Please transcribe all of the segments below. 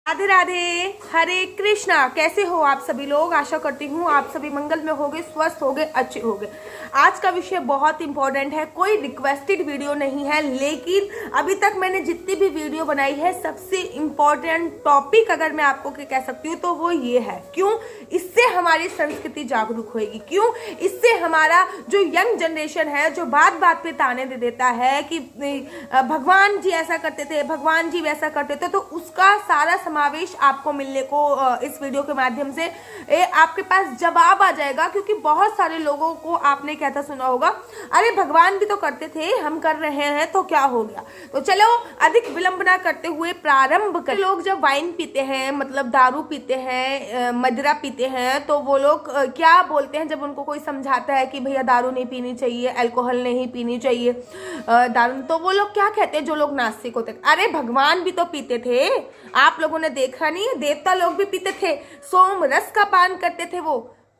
राधे राधे, हरे कृष्णा। कैसे हो आप सभी लोग? आशा करती हूँ आप सभी मंगल में होगे, स्वस्थ होगे, अच्छे होगे। आज का विषय बहुत इंपॉर्टेंट है। कोई रिक्वेस्टेड वीडियो नहीं है, लेकिन अभी तक मैंने जितनी भी वीडियो बनाई है, सबसे इंपॉर्टेंट टॉपिक अगर मैं आपको कह सकती हूँ तो वो ये है। क्यों? इससे हमारी संस्कृति जागरूक होगी। क्यों? इससे हमारा जो यंग जनरेशन है, जो बात बात पे ताने दे देता है कि भगवान जी ऐसा करते थे, भगवान जी वैसा करते थे, तो उसका सारा समावेश आपको मिलने को इस वीडियो के माध्यम से आपके पास जवाब आ जाएगा। क्योंकि बहुत सारे लोगों को आपने कहता सुना होगा, अरे भगवान भी तो करते थे, हम कर रहे हैं तो क्या हो गया। तो चलो अधिक विलंब ना करते हुए प्रारंभ कर। लोग जब वाइन पीते हैं, मतलब दारू पीते हैं, मदिरा पीते हैं, तो वो लोग क्या बोलते हैं जब उनको कोई समझाता है कि भैया दारू नहीं पीनी चाहिए, अल्कोहल नहीं पीनी चाहिए, दारू, तो वो लोग क्या कहते हैं जो लोग नास्तिक होते हैं, अरे भगवान भी तो पीते थे, आप लोगों ने देखा नहीं? देवता लोग भी पीते थे, सोम रस का पान करते थे वो।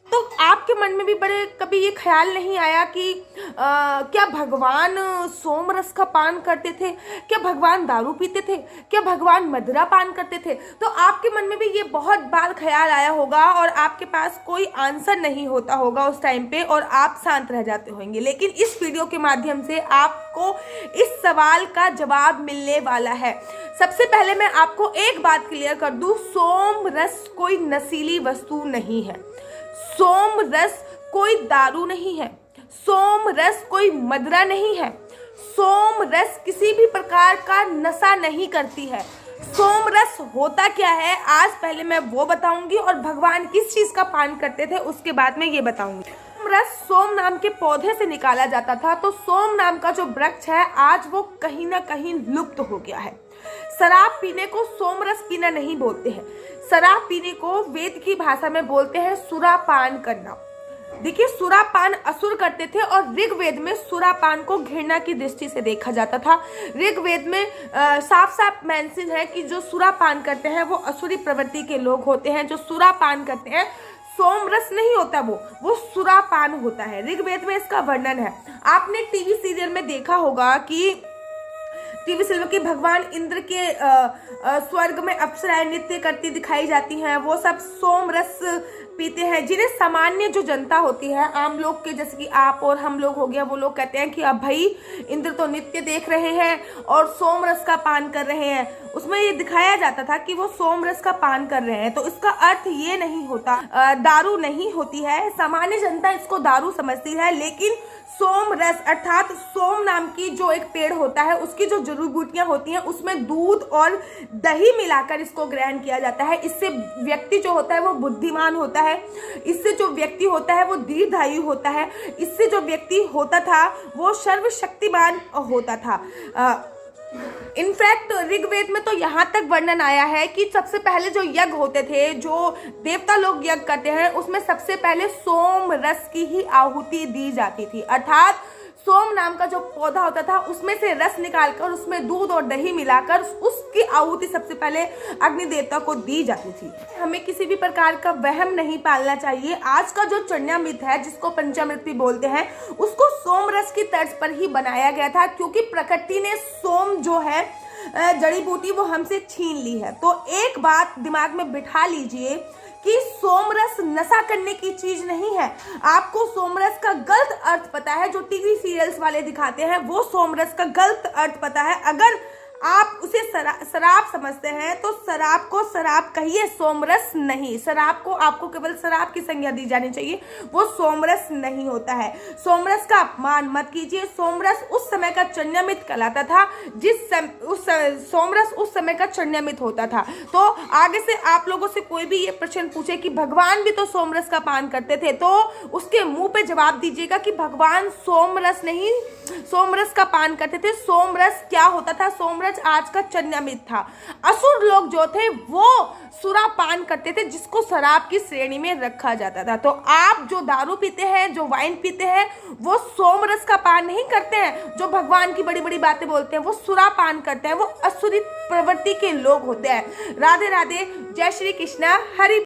तो आपके मन में भी बड़े कभी ये ख्याल नहीं आया कि क्या भगवान सोम रस का पान करते थे? क्या भगवान दारू पीते थे? क्या भगवान मदिरा पान करते थे? तो आपके मन में भी ये बहुत बार ख्याल आया होगा और आपके पास कोई आंसर नहीं होता होगा उस टाइम पे, और आप शांत रह जाते होंगे। लेकिन इस वीडियो के माध्यम से आपको इस सवाल का जवाब मिलने वाला है। सबसे पहले मैं आपको एक बात क्लियर कर दूं, सोम रस कोई नशीली वस्तु नहीं है, सोम रस कोई दारू नहीं है, सोम रस कोई मदिरा नहीं है, सोम रस किसी भी प्रकार का नशा नहीं करती है। सोम रस होता क्या है, आज पहले मैं वो बताऊंगी, और भगवान किस चीज का पान करते थे उसके बाद में ये बताऊंगी। सोम रस सोम नाम के पौधे से निकाला जाता था। तो सोम नाम का जो वृक्ष है, आज वो कहीं ना कहीं लुप्त हो गया है। शराब पीने को सोम रस पीना नहीं बोलते हैं, शराब पीने को वेद की भाषा में बोलते हैं सुरापान करना। देखिए, सुरापान असुर करते थे, और ऋग्वेद में सुरापान को घृणा की दृष्टि से देखा जाता था। ऋग्वेद में साफ साफ मेंशन है कि जो सुरापान करते हैं वो असुरी प्रवृत्ति के लोग होते हैं। जो सुरापान करते हैं, सोम रस नहीं होता, वो सुरापान होता है। ऋग्वेद में इसका वर्णन है। आपने टीवी सीरियल में देखा होगा कि टीवी सीरियल की भगवान इंद्र के स्वर्ग में अप्सराएं नृत्य करती दिखाई जाती हैं, वो सब सोम रस पीते हैं। जिन्हें सामान्य जो जनता होती है, आम लोग के जैसे कि आप और हम लोग हो गया, वो लोग कहते हैं कि अब भाई इंद्र तो नृत्य देख रहे हैं और सोम रस का पान कर रहे हैं। उसमें ये दिखाया जाता था कि वो सोम रस का पान कर रहे हैं। तो इसका अर्थ ये नहीं होता दारू नहीं होती है। सामान्य जनता इसको दारू समझती है, लेकिन सोम रस अर्थात सोम नाम की जो एक पेड़ होता है, उसकी जो जड़ी बूटियां होती हैं, उसमें दूध और दही मिलाकर इसको ग्रहण किया जाता है। इससे व्यक्ति जो होता है वो बुद्धिमान होता है, इससे जो व्यक्ति होता है वो दीर्घायु होता है, इससे जो व्यक्ति होता था वो सर्वशक्तिमान होता था। इनफैक्ट ऋग्वेद में तो यहाँ तक वर्णन आया है कि सबसे पहले जो यज्ञ होते थे, जो देवता लोग यज्ञ करते हैं, उसमें सबसे पहले सोम रस की ही आहुति दी जाती थी। अर्थात सोम नाम का जो पौधा होता था, उसमें से रस निकालकर उसमें दूध और दही मिलाकर उसकी आहुति सबसे पहले अग्नि देवता को दी जाती थी। हमें किसी भी प्रकार का वहम नहीं पालना चाहिए। आज का जो चरणामृत है, जिसको पंचामृत भी बोलते हैं, उसको सोम रस की तर्ज पर ही बनाया गया था, क्योंकि प्रकृति ने सोम जो है जड़ी बूटी वो हमसे छीन ली है। तो एक बात दिमाग में बिठा लीजिए कि सोमरस नशा करने की चीज नहीं है। आपको सोमरस का गलत अर्थ पता है, जो टीवी सीरियल्स वाले दिखाते हैं, वो सोमरस का गलत अर्थ पता है। अगर आप उसे शराब समझते हैं तो शराब को शराब कहिए, सोमरस नहीं। शराब को आपको केवल शराब की संज्ञा दी जानी चाहिए, वो सोमरस नहीं होता है। सोमरस का अपमान मत कीजिए। सोमरस उस समय का चरणामृत कहलाता था, सोमरस उस समय का चरणामृत होता था। तो आगे से आप लोगों से कोई भी ये प्रश्न पूछे कि भगवान भी तो सोमरस का पान करते थे, तो उसके मुंह पे जवाब दीजिएगा कि भगवान सोमरस नहीं, सोमरस का पान करते थे। सोमरस क्या होता था? सोमरस आज का चरणामृत था। असुर लोग जो थे वो सुरापान करते थे, जिसको शराब की श्रेणी में रखा जाता था। तो आप जो दारू पीते हैं, जो वाइन पीते हैं, वो सोमरस का पान नहीं करते हैं। जो भगवान की बड़ी बड़ी बातें बोलते हैं, वो सुरापान करते हैं, वो असुरी प्रवृत्ति के लोग होते हैं। राधे राधे, जय श्री कृष्णा, हरि।